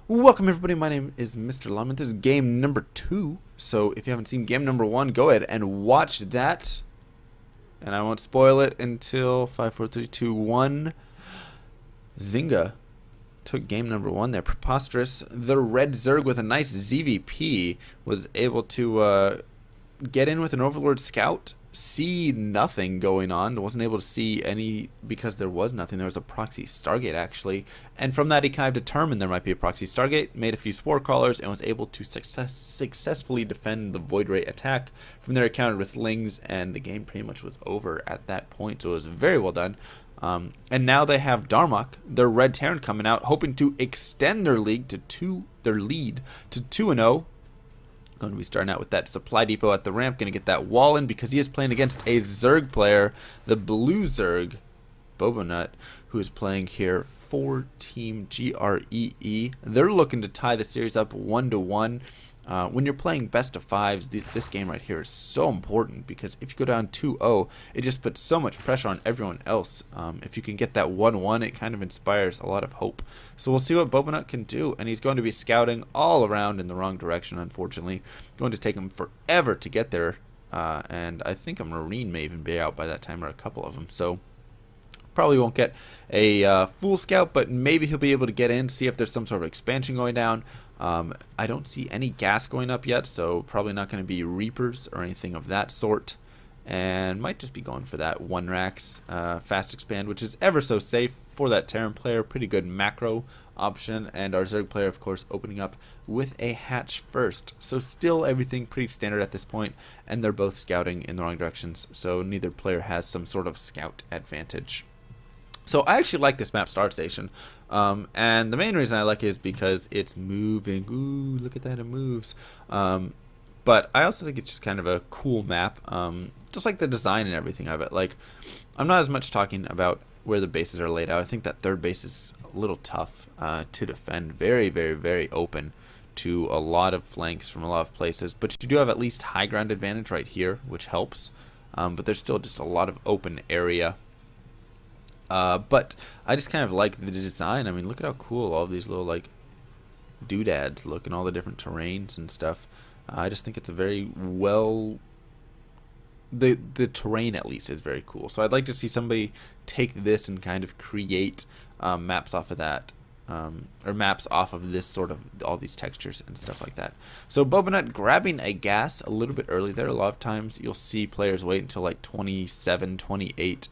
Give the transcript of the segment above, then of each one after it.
Welcome everybody, my name is MrLlama. This is game number 2. So if you haven't seen game number 1, go ahead and watch that. And I won't spoil it until 5, 4, 3, 2, 1. Zynga took game number 1 there. Preposterous. The red Zerg with a nice ZVP was able to get in with an Overlord Scout. See nothing going on, wasn't able to see any because there was nothing. There was a proxy Stargate actually, and from that he kind of determined there might be a proxy Stargate, made a few Spore Crawlers, and was able to successfully defend the Void Ray attack. From there he countered with Lings, and the game pretty much was over at that point, so it was very well done. And now they have Darmok, their Red Terran, coming out, hoping to extend their lead to 2-0. Going to be starting out with that supply depot at the ramp. Going to get that wall in because he is playing against a Zerg player, the blue Zerg, Bobonut, who is playing here for Team GREE. They're looking to tie the series up 1-1. When you're playing best of fives, this game right here is so important because if you go down 2-0, it just puts so much pressure on everyone else. If you can get that 1-1, it kind of inspires a lot of hope. So we'll see what Bobonut can do, and he's going to be scouting all around in the wrong direction, unfortunately. Going to take him forever to get there, and I think a Marine may even be out by that time, or a couple of them. So probably won't get a full scout, but maybe he'll be able to get in, see if there's some sort of expansion going down. I don't see any gas going up yet, so probably not going to be Reapers or anything of that sort, and might just be going for that 1-Rax fast expand, which is ever so safe for that Terran player. Pretty good macro option, and our Zerg player of course opening up with a hatch first. So still everything pretty standard at this point, and they're both scouting in the wrong directions, so neither player has some sort of scout advantage. So I actually like this map, Star Station, and the main reason I like it is because it's moving. Ooh, look at that, it moves. But I also think it's just kind of a cool map, just like the design and everything of it. Like, I'm not as much talking about where the bases are laid out. I think that third base is a little tough to defend. Very, very, very open to a lot of flanks from a lot of places. But you do have at least high ground advantage right here, which helps. But there's still just a lot of open area. But I just kind of like the design. I mean, look at how cool all these little like doodads look, and all the different terrains and stuff. I just think it's a very well, the terrain at least is very cool. So I'd like to see somebody take this and kind of create maps off of that, or maps off of this sort of all these textures and stuff like that. So Bobonut grabbing a gas a little bit early there. A lot of times you'll see players wait until like 27, 28.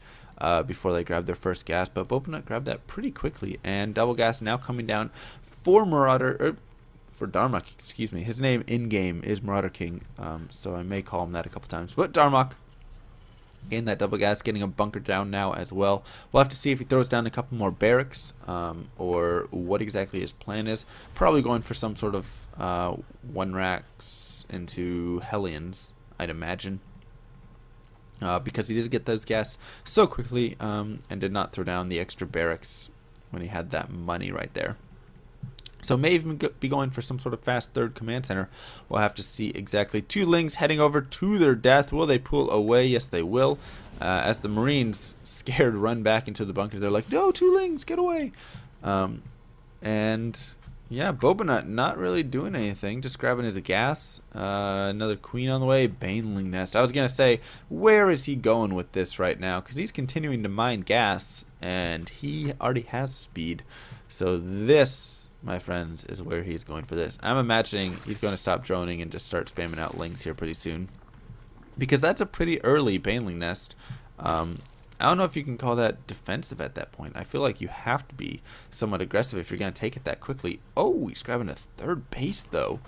Before they grab their first gas, but Bobonut grabbed that pretty quickly, and double gas now coming down for for Darmok, excuse me. His name in game is Marauder King, so I may call him that a couple times. But Darmok getting that double gas, getting a bunker down now as well. We'll have to see if he throws down a couple more barracks, or what exactly his plan is. Probably going for some sort of 1-Rax into Hellions, I'd imagine. Because he did get those gas so quickly, and did not throw down the extra barracks when he had that money right there. So may even be going for some sort of fast third command center. We'll have to see exactly. 2 Lings heading over to their death. Will they pull away? Yes, they will. As the Marines, scared, run back into the bunker. They're like, no, 2 Lings, get away. And yeah, Bobonut not really doing anything, just grabbing his gas. Another queen on the way, Baneling Nest. I was going to say, where is he going with this right now? Because he's continuing to mine gas, and he already has speed. So this, my friends, is where he's going for this. I'm imagining he's going to stop droning and just start spamming out Lings here pretty soon. Because that's a pretty early Baneling Nest. I don't know if you can call that defensive at that point. I feel like you have to be somewhat aggressive if you're going to take it that quickly. Oh, he's grabbing a third base, though.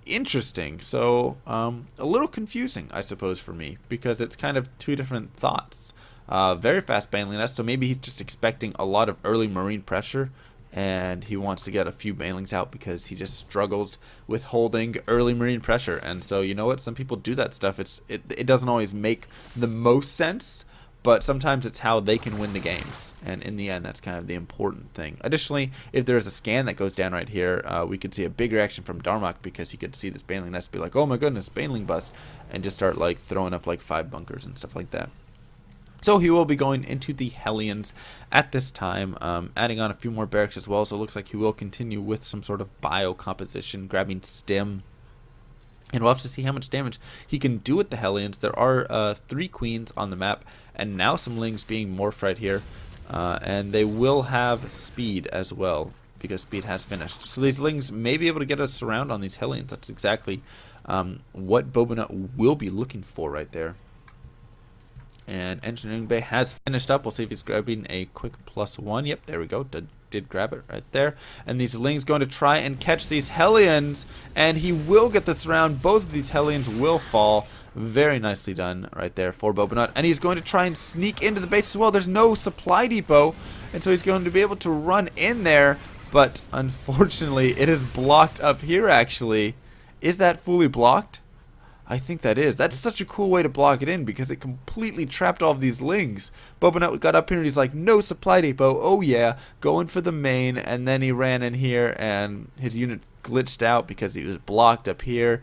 Interesting. So, a little confusing, I suppose, for me, because it's kind of two different thoughts. Very fast Baneling Nest, so maybe he's just expecting a lot of early Marine pressure, and he wants to get a few Banelings out because he just struggles with holding early Marine pressure. And so, you know what? Some people do that stuff. It doesn't always make the most sense, but sometimes it's how they can win the games, and in the end, that's kind of the important thing. Additionally, if there's a scan that goes down right here, we could see a big reaction from Darmok because he could see this Baneling Nest, be like, oh my goodness, Baneling bust, and just start like throwing up like 5 bunkers and stuff like that. So he will be going into the Hellions at this time, adding on a few more barracks as well. So it looks like he will continue with some sort of bio composition, grabbing stim. And we'll have to see how much damage he can do with the Hellions. There are 3 queens on the map, and now some lings being morphed right here. And they will have speed as well, because speed has finished. So these lings may be able to get a surround on these Hellions. That's exactly what Bobonut will be looking for right there. And Engineering Bay has finished up. We'll see if he's grabbing a quick +1. Yep, there we go. Did grab it right there. And these lings going to try and catch these Hellions. And he will get this round. Both of these Hellions will fall. Very nicely done right there for Bobonut. And he's going to try and sneak into the base as well. There's no supply depot. And so he's going to be able to run in there. But unfortunately, it is blocked up here actually. Is that fully blocked? I think that is. That's such a cool way to block it in because it completely trapped all of these lings. Bobonut got up here and he's like, no supply depot. Oh yeah, going for the main. And then he ran in here and his unit glitched out because he was blocked up here.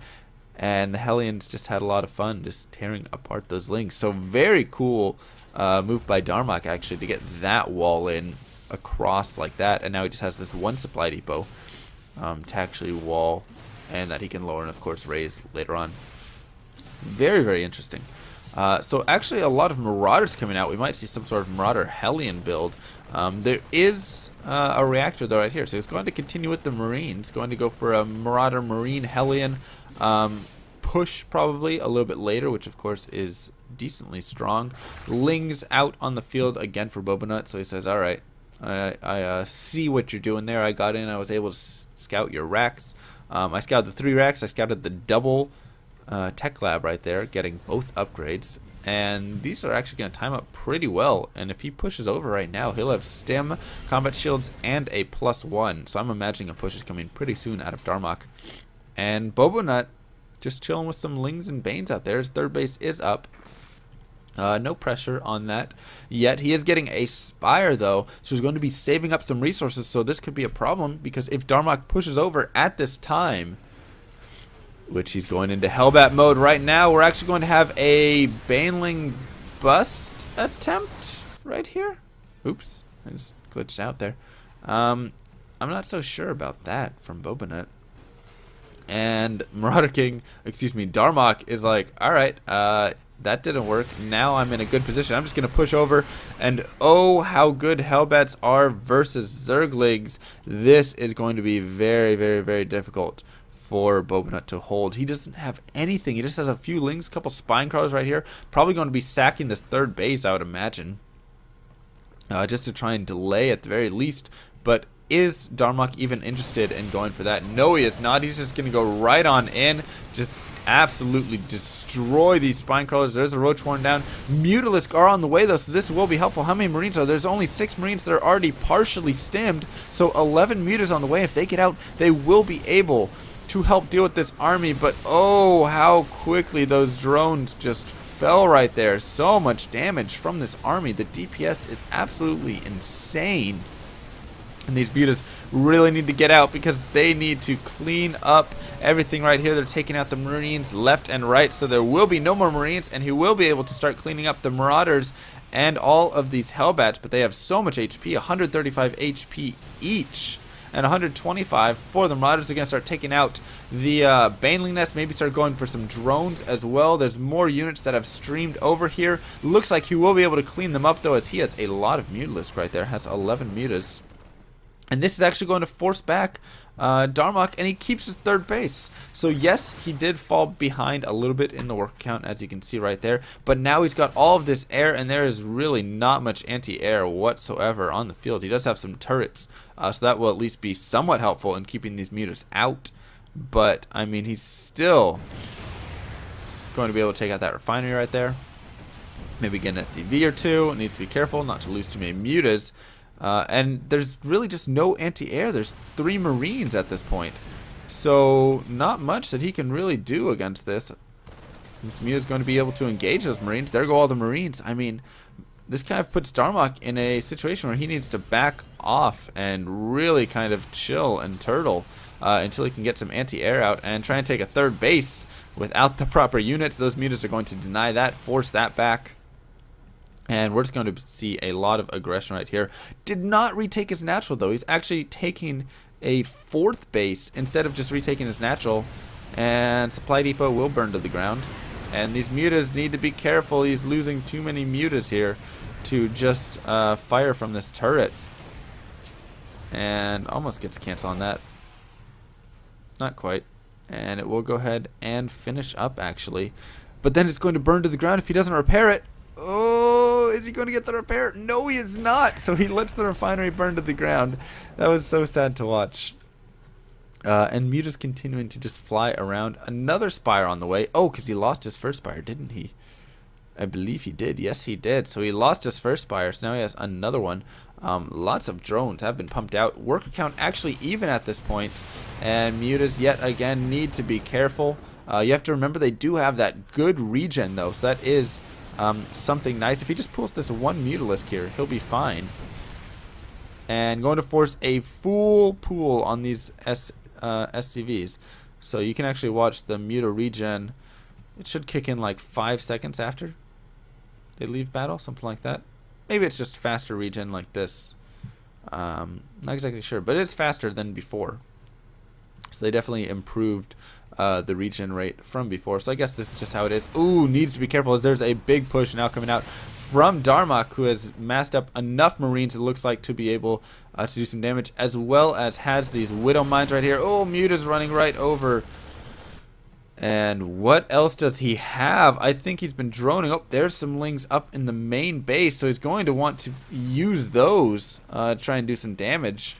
And the Hellions just had a lot of fun just tearing apart those lings. So very cool move by Darmok actually to get that wall in across like that. And now he just has this one supply depot to actually wall and that he can lower and of course raise later on. Very, very interesting. So actually a lot of Marauders coming out. We might see some sort of Marauder Hellion build. There is a reactor though right here. So he's going to continue with the Marines. Going to go for a Marauder Marine Hellion push probably a little bit later, which of course is decently strong. Lings out on the field again for Bobonut. So he says, all right, I see what you're doing there. I got in. I was able to scout your racks. I scouted the 3 racks. I scouted the double tech lab right there, getting both upgrades, and these are actually going to time up pretty well. And if he pushes over right now, he'll have stim, combat shields, and a +1. So I'm imagining a push is coming pretty soon out of Darmok. And Bobonut just chilling with some lings and banes out there. His 3rd base is up. No pressure on that yet. He is getting a Spire though, so he's going to be saving up some resources. So this could be a problem because if Darmok pushes over at this time, which he's going into Hellbat mode right now, we're actually going to have a Baneling bust attempt right here. Oops, I just glitched out there. I'm not so sure about that from Bobonut. And Darmok is like, alright, that didn't work. Now I'm in a good position. I'm just going to push over. And oh, how good Hellbats are versus Zerglings. This is going to be very, very, very difficult for Bobonut to hold. He doesn't have anything. He just has a few lings, a couple spine crawlers right here. Probably going to be sacking this 3rd base, I would imagine. Just to try and delay at the very least. But is Darmok even interested in going for that? No, he is not. He's just going to go right on in. Just absolutely destroy these spine crawlers. There's a roach worn down. Mutalisk are on the way though, so this will be helpful. How many Marines are there? There's only 6 Marines that are already partially stimmed. So 11 mutas on the way. If they get out, they will be able to help deal with this army. But oh, how quickly those drones just fell right there. So much damage from this army. The DPS is absolutely insane. And these mutas really need to get out because they need to clean up everything right here. They're taking out the Marines left and right, so there will be no more Marines, and he will be able to start cleaning up the Marauders and all of these Hellbats. But they have so much HP, 135 HP each, and 125 for the Marauders. They're going to start taking out the Baneling Nest, maybe start going for some drones as well. There's more units that have streamed over here. Looks like he will be able to clean them up though, as he has a lot of Mutalisk right there, has 11 mutas. And this is actually going to force back Darmok, and he keeps his 3rd base. So yes, he did fall behind a little bit in the work count, as you can see right there. But now he's got all of this air, and there is really not much anti-air whatsoever on the field. He does have some turrets, so that will at least be somewhat helpful in keeping these mutas out. But, I mean, he's still going to be able to take out that refinery right there. Maybe get an SCV or 2. Needs to be careful not to lose too many mutas. And there's really just no anti-air. There's 3 Marines at this point. So not much that he can really do against this. This Muta's going to be able to engage those Marines. There go all the Marines. I mean, this kind of puts Darmok in a situation where he needs to back off and really kind of chill and turtle until he can get some anti-air out and try and take a 3rd base without the proper units. Those Mutas are going to deny that, force that back. And we're just going to see a lot of aggression right here. Did not retake his natural, though. He's actually taking a 4th base instead of just retaking his natural. And Supply Depot will burn to the ground. And these mutas need to be careful. He's losing too many mutas here to just fire from this turret. And almost gets cancel on that. Not quite. And it will go ahead and finish up, actually. But then it's going to burn to the ground if he doesn't repair it. Oh, is he going to get the repair? No, he is not. So he lets the refinery burn to the ground. That was so sad to watch. And Muta's continuing to just fly around. Another Spire on the way. Oh, because he lost his first Spire, didn't he? I believe he did. Yes, he did. So he lost his first Spire. So now he has another one. Lots of drones have been pumped out. Worker count actually even at this point. And Mutas yet again need to be careful. You have to remember they do have that good regen, though. So that is something nice. If he just pulls this one Mutalisk here, he'll be fine. And going to force a full pool on these SCVs. So you can actually watch the Muta regen. It should kick in like 5 seconds after they leave battle, something like that. Maybe it's just faster regen like this. Not exactly sure, but it's faster than before. So they definitely improved the regen rate from before. So I guess this is just how it is. Ooh, needs to be careful as there's a big push now coming out from Darmok, who has massed up enough Marines, it looks like, to be able to do some damage, as well as has these Widow Mines right here. Oh, Muta's running right over. And what else does he have? I think he's been droning. Oh, there's some Lings up in the main base, so he's going to want to use those, try and do some damage.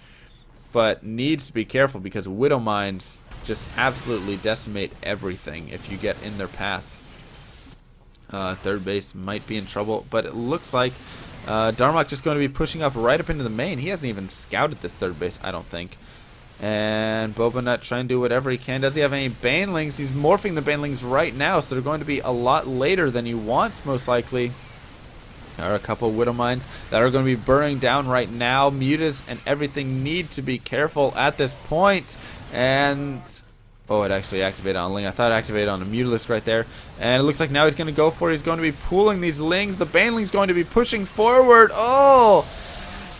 But needs to be careful because Widow Mines just absolutely decimate everything if you get in their path. Third base might be in trouble, but it looks like Darmok just going to be pushing up right up into the main. He hasn't even scouted this third base, I don't think. And Bobanut trying to do whatever he can. Does he have any Banelings? He's morphing the Banelings right now, so they're going to be a lot later than he wants, most likely. There are a couple of Widow Mines that are going to be burning down right now. Mutas and everything need to be careful at this point. And oh, it actually activated on Ling. I thought it activated on a Mutalisk right there. And it looks like now he's going to go for it. He's going to be pulling these Lings. The Baneling's going to be pushing forward. Oh!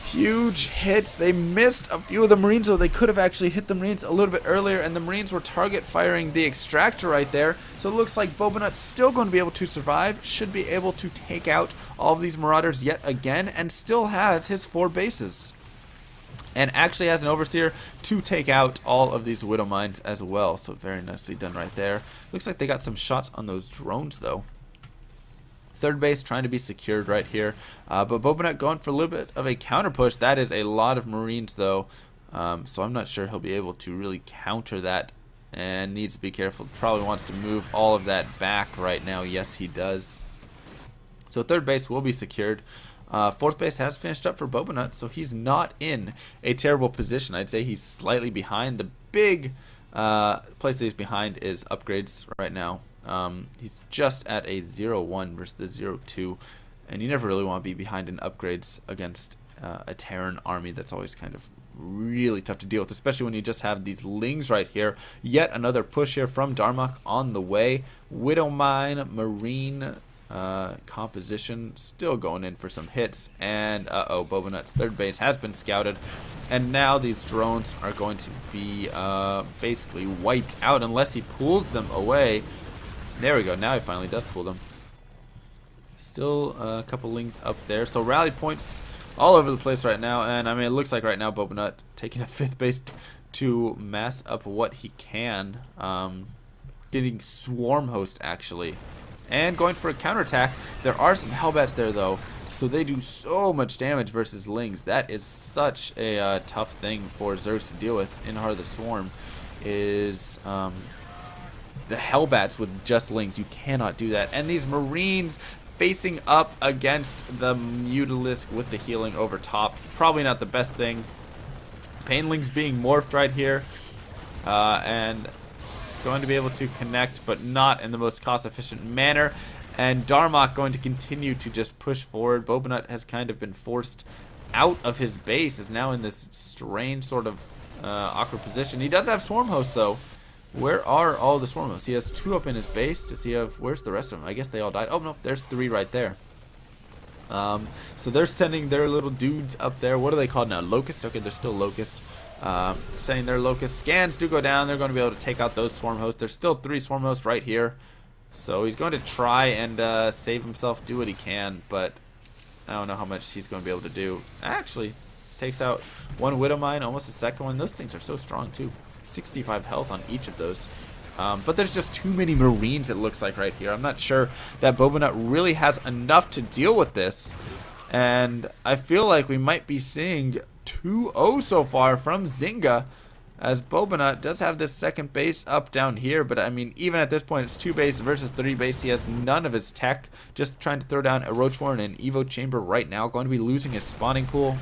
Huge hits. They missed a few of the Marines, though. They could have actually hit the Marines a little bit earlier, and the Marines were target firing the extractor right there. So it looks like Bobanut's still going to be able to survive, should be able to take out all of these Marauders yet again, and still has his 4 bases. And actually has an Overseer to take out all of these Widow Mines as well. So very nicely done right there. Looks like they got some shots on those drones, though. Third base trying to be secured right here, but Bobanut going for a little bit of a counter push. That is a lot of Marines, though, so I'm not sure he'll be able to really counter that, and needs to be careful. Probably wants to move all of that back right now. Yes, he does. So third base will be secured. Fourth base has finished up for Bobanut, so he's not in a terrible position. I'd say he's slightly behind. The big place that he's behind is upgrades right now. He's just at a 0-1 versus the 0-2, and you never really want to be behind in upgrades against a Terran army. That's always kind of really tough to deal with, especially when you just have these Lings right here. Yet another push here from Darmok on the way. Widow Mine, Marine composition still going in for some hits, and Bobanut's third base has been scouted, and now these drones are going to be basically wiped out unless he pulls them away. There we go. Now he finally does pull them. Still a couple Lings up there. So rally points all over the place right now. And I mean, it looks like right now Bobanut taking a 5th base to mass up what he can. Getting Swarm Host, actually. And going for a counterattack. There are some Hellbats there, though. So they do so much damage versus Lings. That is such a tough thing for Zergs to deal with in Heart of the Swarm. Is the Hellbats with just Lings. You cannot do that. And these Marines facing up against the Mutalisk with the healing over top. Probably not the best thing. Painlings being morphed right here. And going to be able to connect, but not in the most cost-efficient manner. And Darmok going to continue to just push forward. Bobanut has kind of been forced out of his base. Is now in this strange sort of awkward position. He does have Swarm Hosts, though. Where are all the Swarm Hosts? He has 2 up in his base. Does he have... Where's the rest of them? I guess they all died. Oh, no. There's 3 right there. So they're sending their little dudes up there. What are they called now? Locust? Okay, they're still Locust. Sending their Locust. Scans do go down. They're going to be able to take out those Swarm Hosts. There's still 3 Swarm Hosts right here. So he's going to try and save himself, do what he can, but I don't know how much he's going to be able to do. Actually, takes out 1 Widow Mine, almost a second one. Those things are so strong too. 65 health on each of those. But there's just too many Marines, it looks like, right here. I'm not sure that Bobanut really has enough to deal with this. And I feel like we might be seeing 2-0 so far from Zynga, as Bobanut does have this second base up down here. But I mean, even at this point, it's 2 base versus 3 base. He has none of his tech. Just trying to throw down a Roach Warren and Evo Chamber right now. Going to be losing his spawning pool.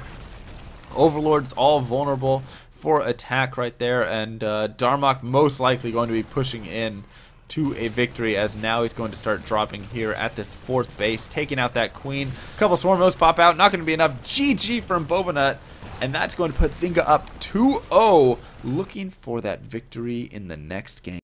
Overlord's all vulnerable for attack right there, and Darmok most likely going to be pushing in to a victory, as now he's going to start dropping here at this 4th base, taking out that queen. A couple Swarm Hosts pop out, not going to be enough. GG from Bobanut, and that's going to put Zynga up 2-0, looking for that victory in the next game.